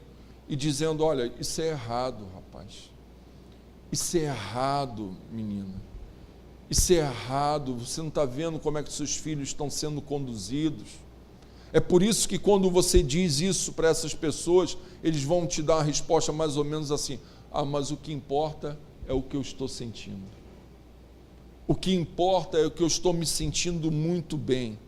e dizendo, olha, isso é errado, rapaz, isso é errado, menina, isso é errado, você não está vendo como é que seus filhos estão sendo conduzidos. É por isso que quando você diz isso para essas pessoas, eles vão te dar a resposta mais ou menos assim, mas o que importa é o que eu estou sentindo. O que importa é o que eu estou me sentindo muito bem.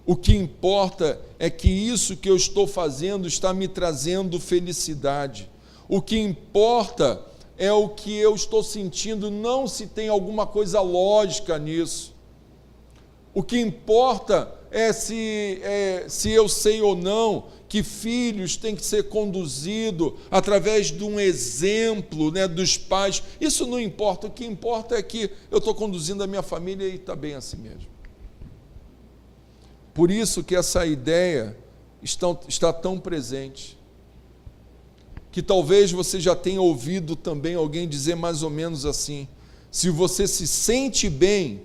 O que importa é que isso que eu estou fazendo está me trazendo felicidade. O que importa é o que eu estou sentindo, não se tem alguma coisa lógica nisso. O que importa é se eu sei ou não que filhos têm que ser conduzidos através de um exemplo, né, dos pais. Isso não importa, o que importa é que eu estou conduzindo a minha família e está bem assim mesmo. Por isso que essa ideia está tão presente, que talvez você já tenha ouvido também alguém dizer mais ou menos assim, se você se sente bem,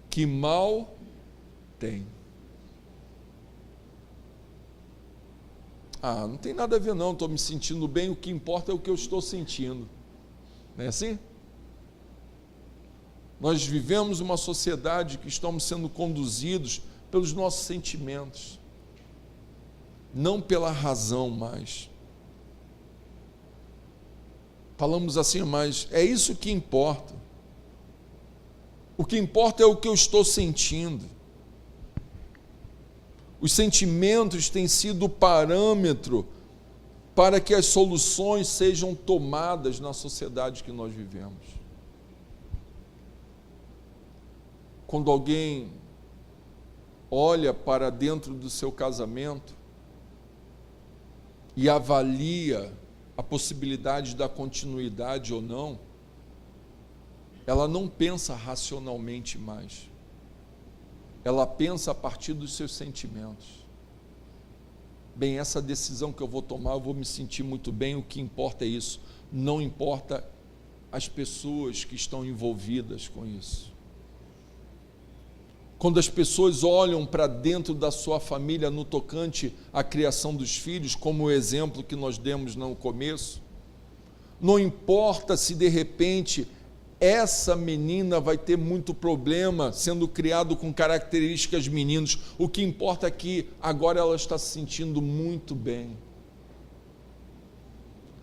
que mal tem. Não tem nada a ver não, estou me sentindo bem, o que importa é o que eu estou sentindo. Não é assim? Nós vivemos uma sociedade que estamos sendo conduzidos pelos nossos sentimentos, não pela razão mais. Falamos assim, mas é isso que importa. O que importa é o que eu estou sentindo. Os sentimentos têm sido o parâmetro para que as soluções sejam tomadas na sociedade que nós vivemos. Quando alguém olha para dentro do seu casamento e avalia a possibilidade da continuidade ou não, ela não pensa racionalmente mais. Ela pensa a partir dos seus sentimentos. Bem, essa decisão que eu vou tomar, eu vou me sentir muito bem, o que importa é isso. Não importa as pessoas que estão envolvidas com isso. Quando as pessoas olham para dentro da sua família no tocante à criação dos filhos, como o exemplo que nós demos no começo, não importa se de repente essa menina vai ter muito problema sendo criado com características meninos, o que importa é que agora ela está se sentindo muito bem.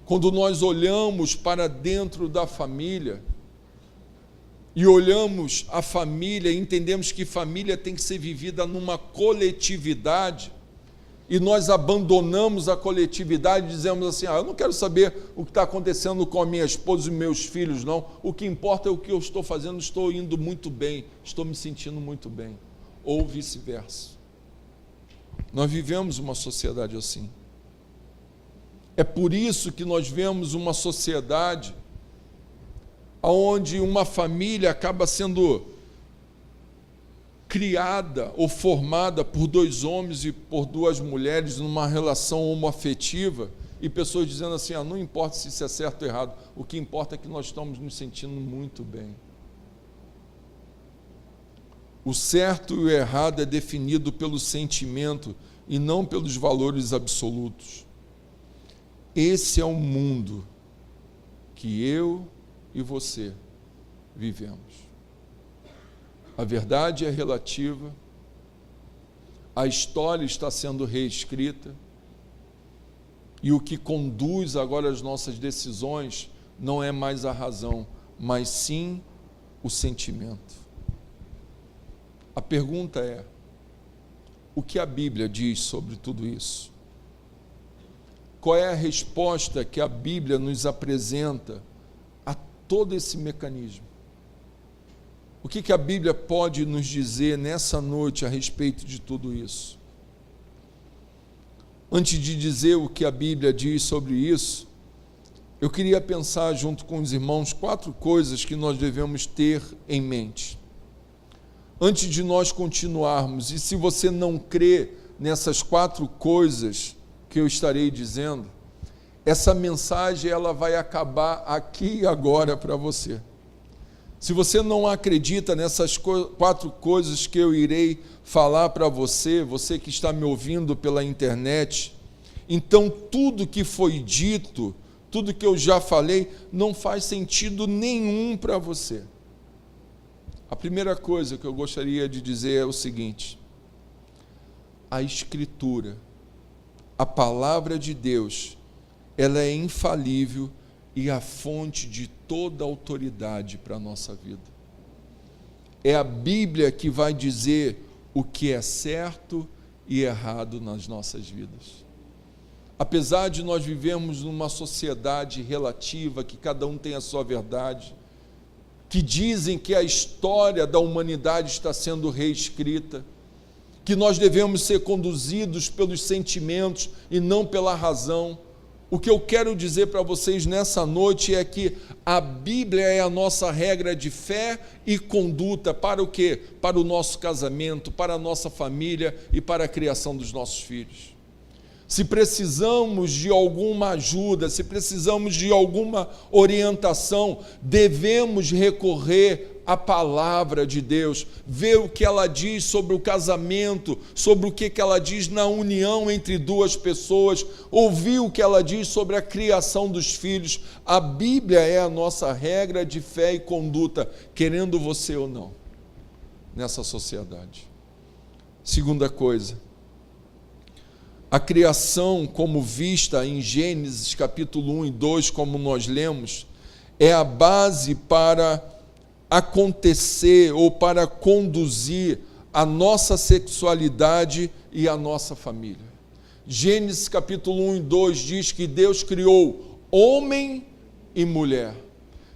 Quando nós olhamos para dentro da família, e olhamos a família e entendemos que família tem que ser vivida numa coletividade, e nós abandonamos a coletividade e dizemos assim, eu não quero saber o que está acontecendo com a minha esposa e meus filhos, não. O que importa é o que eu estou fazendo, estou indo muito bem, estou me sentindo muito bem. Ou vice-versa. Nós vivemos uma sociedade assim. É por isso que nós vemos uma sociedade onde uma família acaba sendo criada ou formada por dois homens e por duas mulheres numa relação homoafetiva, e pessoas dizendo assim, não importa se isso é certo ou errado, o que importa é que nós estamos nos sentindo muito bem. O certo e o errado é definido pelo sentimento e não pelos valores absolutos. Esse é o mundo que eu e você vivemos. A verdade é relativa, a história está sendo reescrita, e o que conduz agora as nossas decisões não é mais a razão, mas sim o sentimento. A pergunta é: o que a Bíblia diz sobre tudo isso? Qual é a resposta que a Bíblia nos apresenta a todo esse mecanismo? O que a Bíblia pode nos dizer nessa noite a respeito de tudo isso? Antes de dizer o que a Bíblia diz sobre isso, eu queria pensar junto com os irmãos 4 coisas que nós devemos ter em mente. Antes de nós continuarmos, e se você não crê nessas 4 coisas que eu estarei dizendo, essa mensagem ela vai acabar aqui e agora para você. Se você não acredita nessas 4 coisas que eu irei falar para você, você que está me ouvindo pela internet, então tudo que foi dito, tudo que eu já falei, não faz sentido nenhum para você. A primeira coisa que eu gostaria de dizer é o seguinte: a Escritura, a palavra de Deus, ela é infalível e a fonte de toda autoridade para a nossa vida. É a Bíblia que vai dizer o que é certo e errado nas nossas vidas. Apesar de nós vivermos numa sociedade relativa, que cada um tem a sua verdade, que dizem que a história da humanidade está sendo reescrita, que nós devemos ser conduzidos pelos sentimentos e não pela razão, o que eu quero dizer para vocês nessa noite é que a Bíblia é a nossa regra de fé e conduta para o quê? Para o nosso casamento, para a nossa família e para a criação dos nossos filhos. Se precisamos de alguma ajuda, se precisamos de alguma orientação, devemos recorrer à palavra de Deus, ver o que ela diz sobre o casamento, sobre o que ela diz na união entre 2 pessoas, ouvir o que ela diz sobre a criação dos filhos. A Bíblia é a nossa regra de fé e conduta, querendo você ou não, nessa sociedade. Segunda coisa, a criação, como vista em Gênesis capítulo 1 e 2, como nós lemos, é a base para acontecer ou para conduzir a nossa sexualidade e a nossa família. Gênesis capítulo 1 e 2 diz que Deus criou homem e mulher.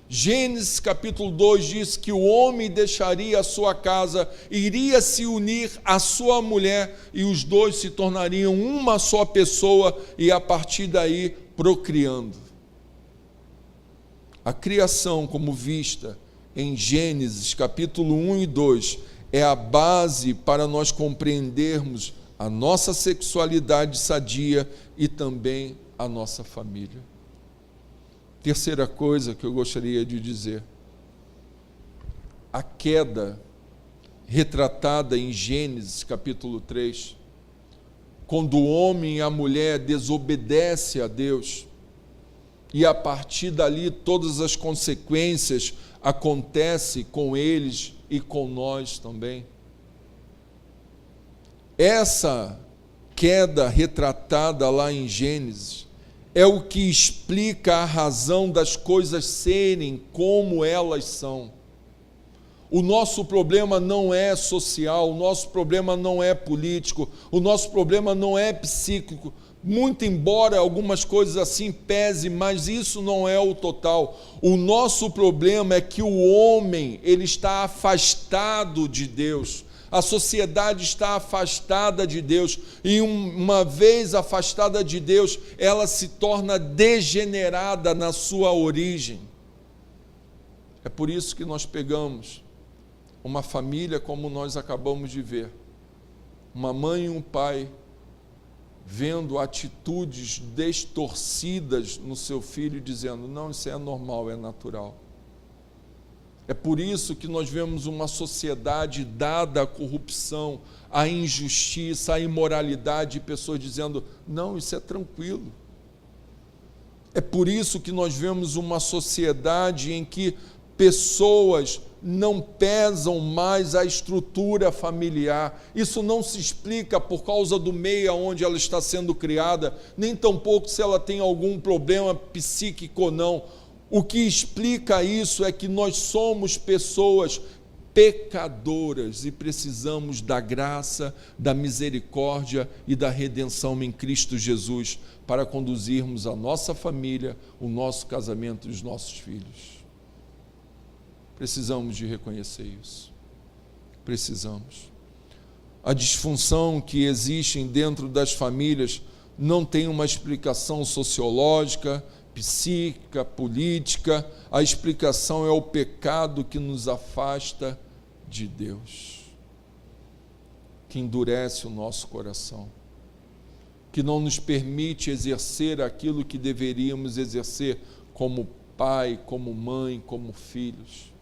Gênesis capítulo 2 diz que o homem deixaria a sua casa, iria se unir à sua mulher e os 2 se tornariam uma só pessoa e a partir daí procriando. A criação como vista em Gênesis capítulo 1 e 2 é a base para nós compreendermos a nossa sexualidade sadia e também a nossa família. Terceira coisa que eu gostaria de dizer: a queda retratada em Gênesis capítulo 3, quando o homem e a mulher desobedecem a Deus, e a partir dali todas as consequências acontecem com eles e com nós também. Essa queda retratada lá em Gênesis é o que explica a razão das coisas serem como elas são. O nosso problema não é social, o nosso problema não é político, o nosso problema não é psíquico, muito embora algumas coisas assim pesem, mas isso não é o total. O nosso problema é que o homem, ele está afastado de Deus. A sociedade está afastada de Deus, e uma vez afastada de Deus, ela se torna degenerada na sua origem. É por isso que nós pegamos uma família como nós acabamos de ver, uma mãe e um pai vendo atitudes distorcidas no seu filho, dizendo: não, isso é normal, é natural. É por isso que nós vemos uma sociedade dada à corrupção, à injustiça, à imoralidade, e pessoas dizendo: não, isso é tranquilo. É por isso que nós vemos uma sociedade em que pessoas não pesam mais a estrutura familiar. Isso não se explica por causa do meio onde ela está sendo criada, nem tampouco se ela tem algum problema psíquico ou não. O que explica isso é que nós somos pessoas pecadoras e precisamos da graça, da misericórdia e da redenção em Cristo Jesus para conduzirmos a nossa família, o nosso casamento e os nossos filhos. Precisamos de reconhecer isso. Precisamos. A disfunção que existe dentro das famílias não tem uma explicação sociológica, psíquica, política. A explicação é o pecado que nos afasta de Deus, que endurece o nosso coração, que não nos permite exercer aquilo que deveríamos exercer como pai, como mãe, como filhos.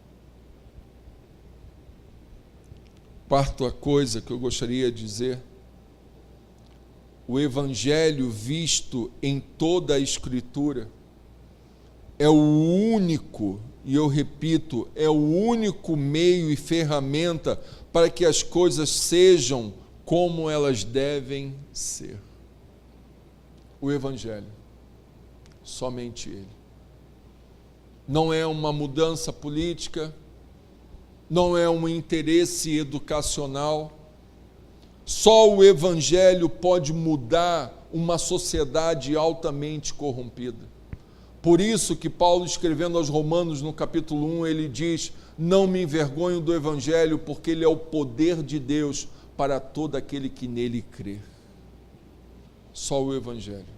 Quarta coisa que eu gostaria de dizer: o Evangelho visto em toda a Escritura é o único, e eu repito, é o único meio e ferramenta para que as coisas sejam como elas devem ser. O Evangelho, somente ele. Não é uma mudança política, não é um interesse educacional. Só o Evangelho pode mudar uma sociedade altamente corrompida. Por isso que Paulo, escrevendo aos Romanos, no capítulo 1, ele diz: não me envergonho do Evangelho, porque ele é o poder de Deus para todo aquele que nele crê. Só o Evangelho.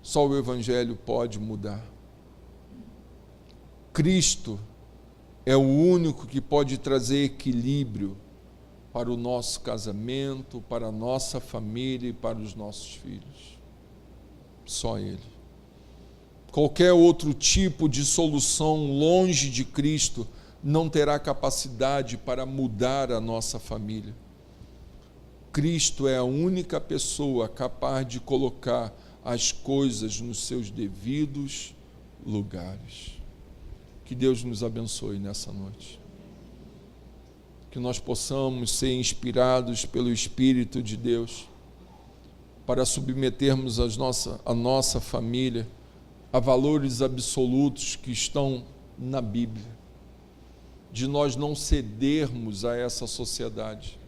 Só o Evangelho pode mudar. Cristo é o único que pode trazer equilíbrio para o nosso casamento, para a nossa família e para os nossos filhos. Só Ele. Qualquer outro tipo de solução longe de Cristo não terá capacidade para mudar a nossa família. Cristo é a única pessoa capaz de colocar as coisas nos seus devidos lugares. Que Deus nos abençoe nessa noite. Que nós possamos ser inspirados pelo Espírito de Deus para submetermos a nossa família a valores absolutos que estão na Bíblia, de nós não cedermos a essa sociedade,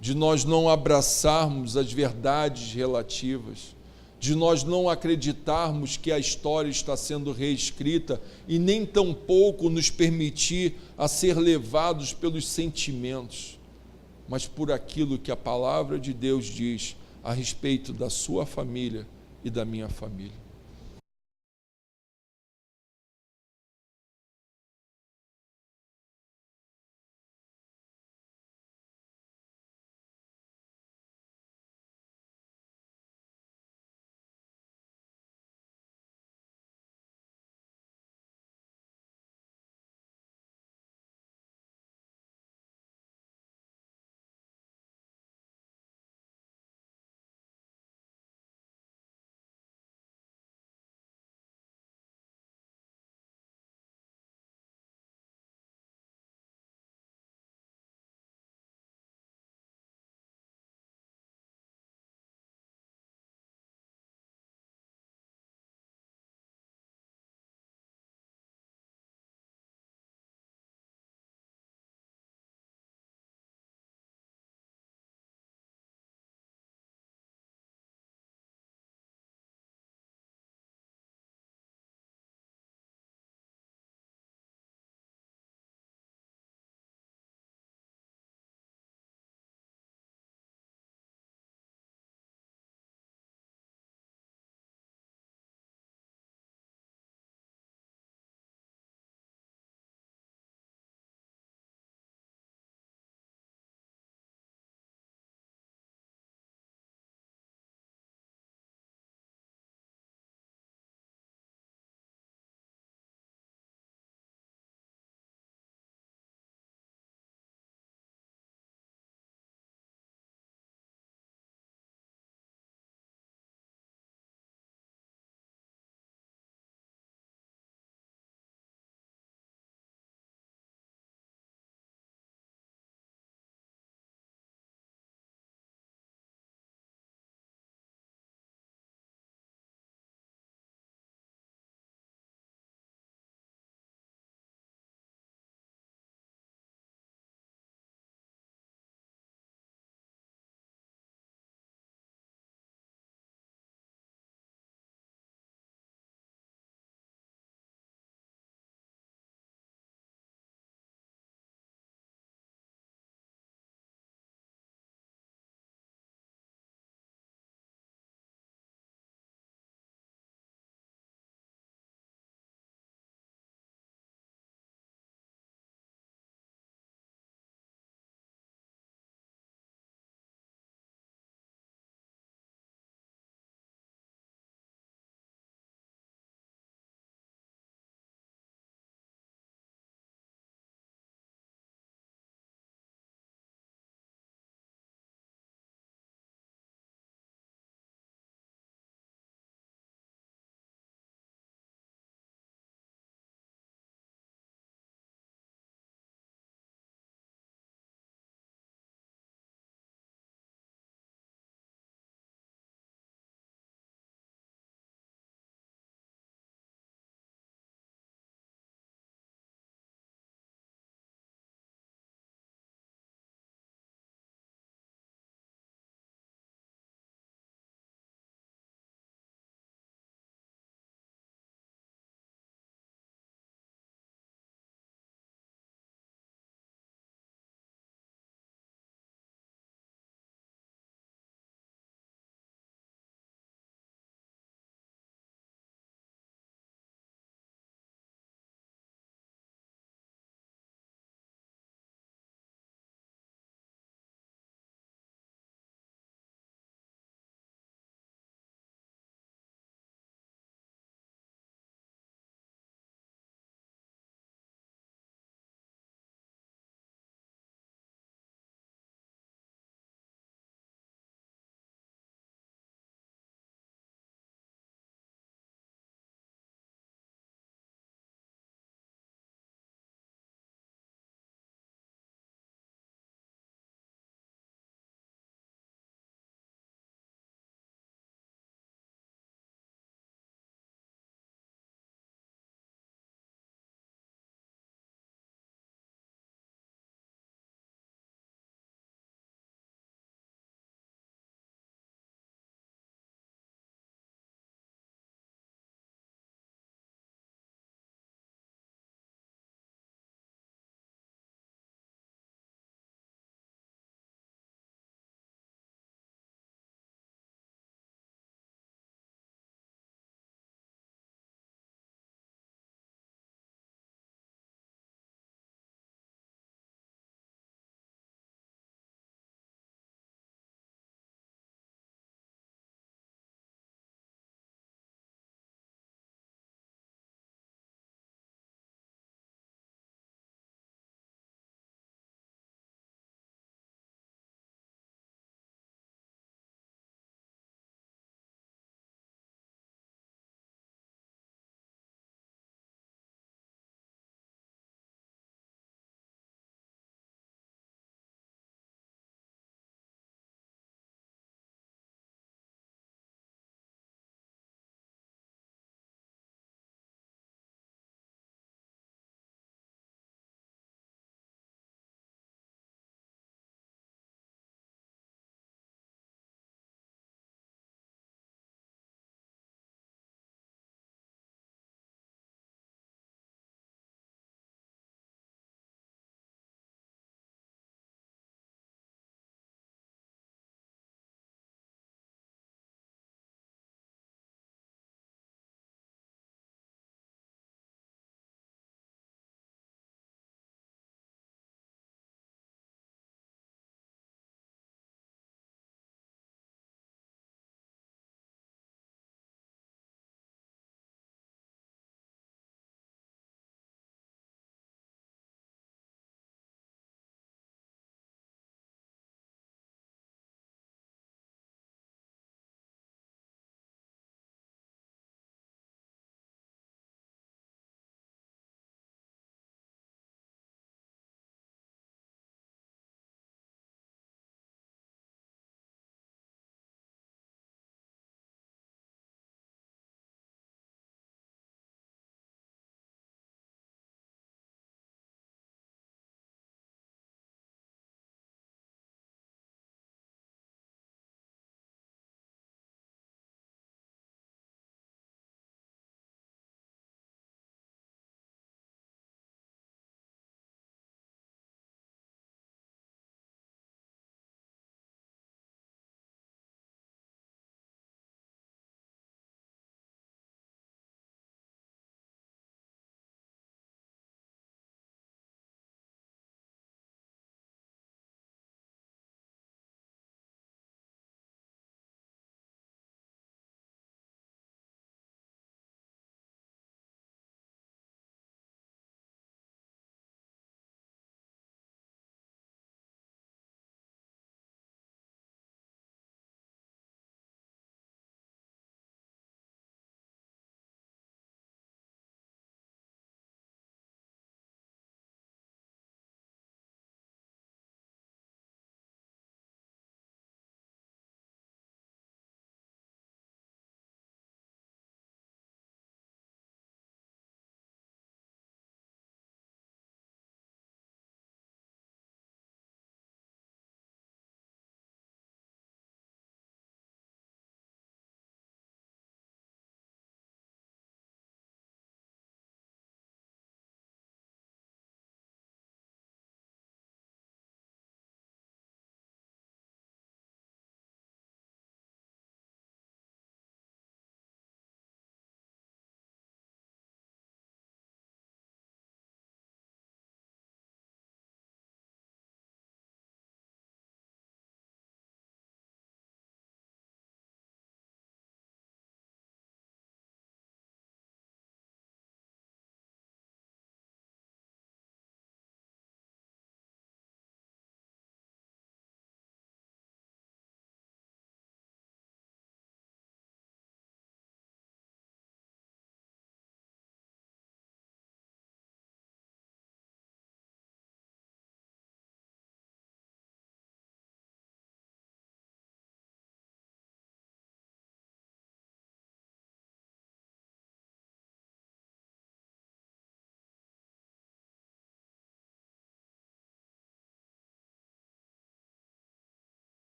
de nós não abraçarmos as verdades relativas, de nós não acreditarmos que a história está sendo reescrita e nem tampouco nos permitir a ser levados pelos sentimentos, mas por aquilo que a palavra de Deus diz a respeito da sua família e da minha família.